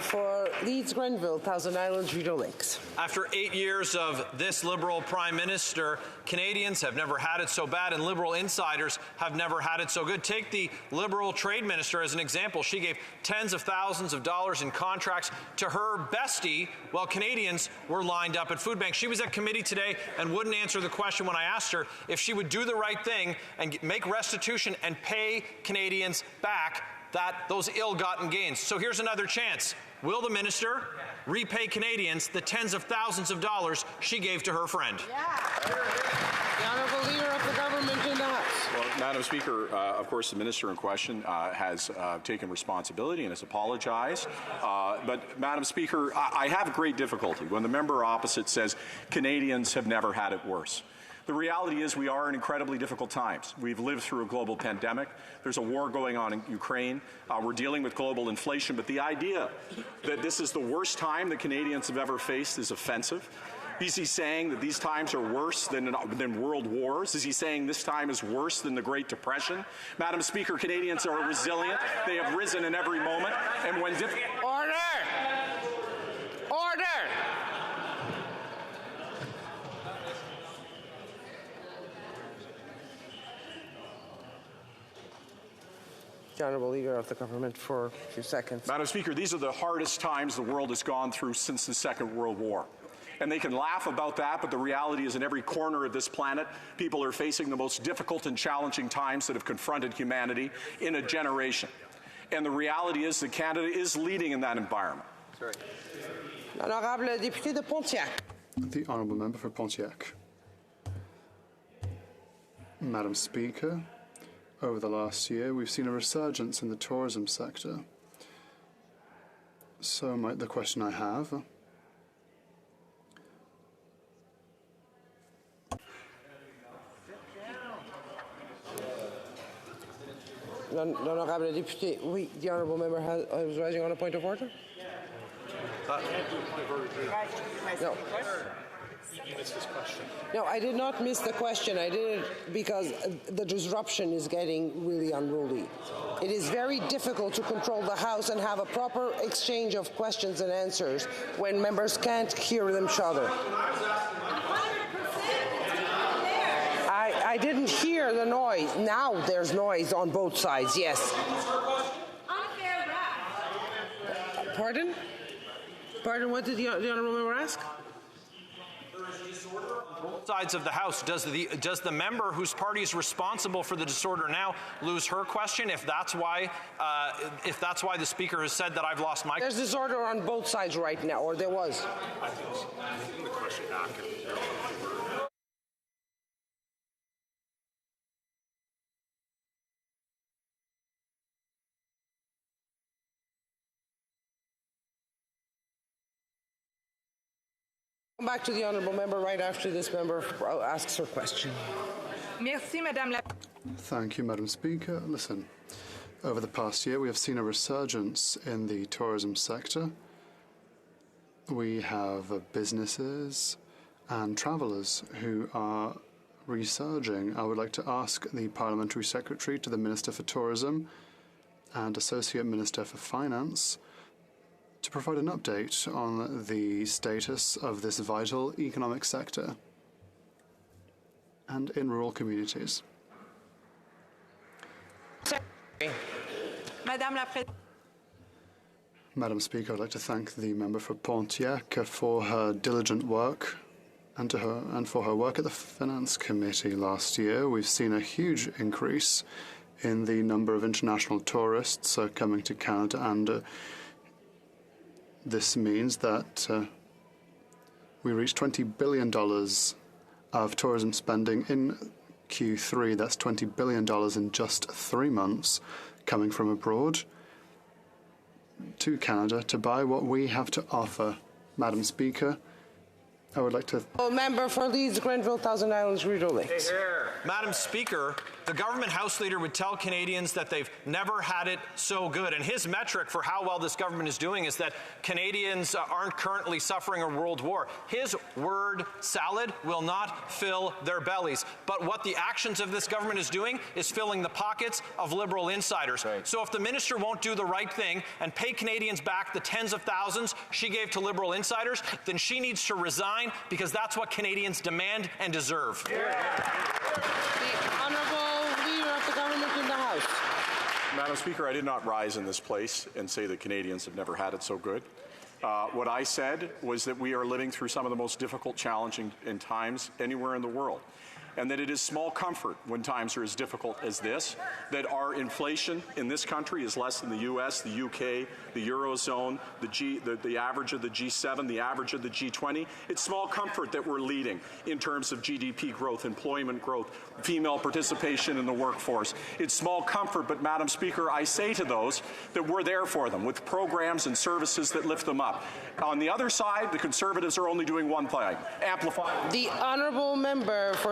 for Leeds, Grenville, Thousand Islands, Rideau Lakes. After 8 years of this Liberal Prime Minister, Canadians have never had it so bad, and Liberal insiders have never had it so good. Take the Liberal Trade Minister as an example. She gave tens of thousands of dollars in contracts to her bestie while Canadians were lined up at food banks. She was at committee today and wouldn't answer the question when I asked her if she would do the right thing and make restitution and pay Canadians back those ill-gotten gains. So here's another chance. Will the minister repay Canadians the tens of thousands of dollars she gave to her friend? The Honourable Leader of the Government in the House. Well, Madam Speaker, of course, the minister in question has taken responsibility and has apologized. But, Madam Speaker, I have great difficulty when the member opposite says Canadians have never had it worse. The reality is we are in incredibly difficult times. We've lived through a global pandemic. There's a war going on in Ukraine. We're dealing with global inflation. But the idea that this is the worst time that Canadians have ever faced is offensive. Is he saying that these times are worse than world wars? Is he saying this time is worse than the Great Depression? Madam Speaker, Canadians are resilient. They have risen in every moment. And when Order! Order! The Honourable Leader of the Government for a few seconds. Madam Speaker, these are the hardest times the world has gone through since the Second World War. And they can laugh about that, but the reality is in every corner of this planet, people are facing the most difficult and challenging times that have confronted humanity in a generation. And the reality is that Canada is leading in that environment. Honourable député de Pontiac. The Honourable Member for Pontiac. Madam Speaker, over the last year, we've seen a resurgence in the tourism sector. So might the question I have. L'honorable député, oui, the honourable member was rising on a point of order. No. You missed this question. No, I did not miss the question. I did it because the disruption is getting really unruly. It is very difficult to control the House and have a proper exchange of questions and answers when members can't hear each other. I didn't hear the noise. Now there's noise on both sides, yes. Pardon? Pardon, what did the honourable member ask? Both sides of the House. Does the member whose party is responsible for the disorder now lose her question? If that's why the Speaker has said that I've lost my. There's disorder on both sides right now, or there was. I think the question back. Come back to the honourable member right after this member asks her question. Merci, Madame la. Thank you, Madam Speaker. Listen, over the past year, we have seen a resurgence in the tourism sector. We have businesses and travellers who are resurging. I would like to ask the Parliamentary Secretary to the Minister for Tourism and Associate Minister for Finance to provide an update on the status of this vital economic sector and in rural communities. Madam Speaker, I'd like to thank the member for Pontiac for her diligent work and for her work at the Finance Committee last year. We've seen a huge increase in the number of international tourists coming to Canada, and this means that we reached $20 billion of tourism spending in Q3. That's $20 billion in just 3 months coming from abroad to Canada to buy what we have to offer. Madam Speaker, I would like to. Member for Leeds, Grenville, Thousand Islands, Rideau Lakes. Madam Speaker, the government House leader would tell Canadians that they've never had it so good. And his metric for how well this government is doing is that Canadians aren't currently suffering a world war. His word salad will not fill their bellies. But what the actions of this government is doing is filling the pockets of Liberal insiders. Right. So if the minister won't do the right thing and pay Canadians back the tens of thousands she gave to Liberal insiders, then she needs to resign, because that's what Canadians demand and deserve. The Honourable Leader of the Government in the House. Madam Speaker, I did not rise in this place and say that Canadians have never had it so good. What I said was that we are living through some of the most difficult, challenging times anywhere in the world, and that it is small comfort when times are as difficult as this, that our inflation in this country is less than the U.S., the U.K., the Eurozone, the average of the G7, the average of the G20. It's small comfort that we're leading in terms of GDP growth, employment growth, female participation in the workforce. It's small comfort, but Madam Speaker, I say to those that we're there for them with programs and services that lift them up. On the other side, the Conservatives are only doing one thing: amplify. The Honourable Member for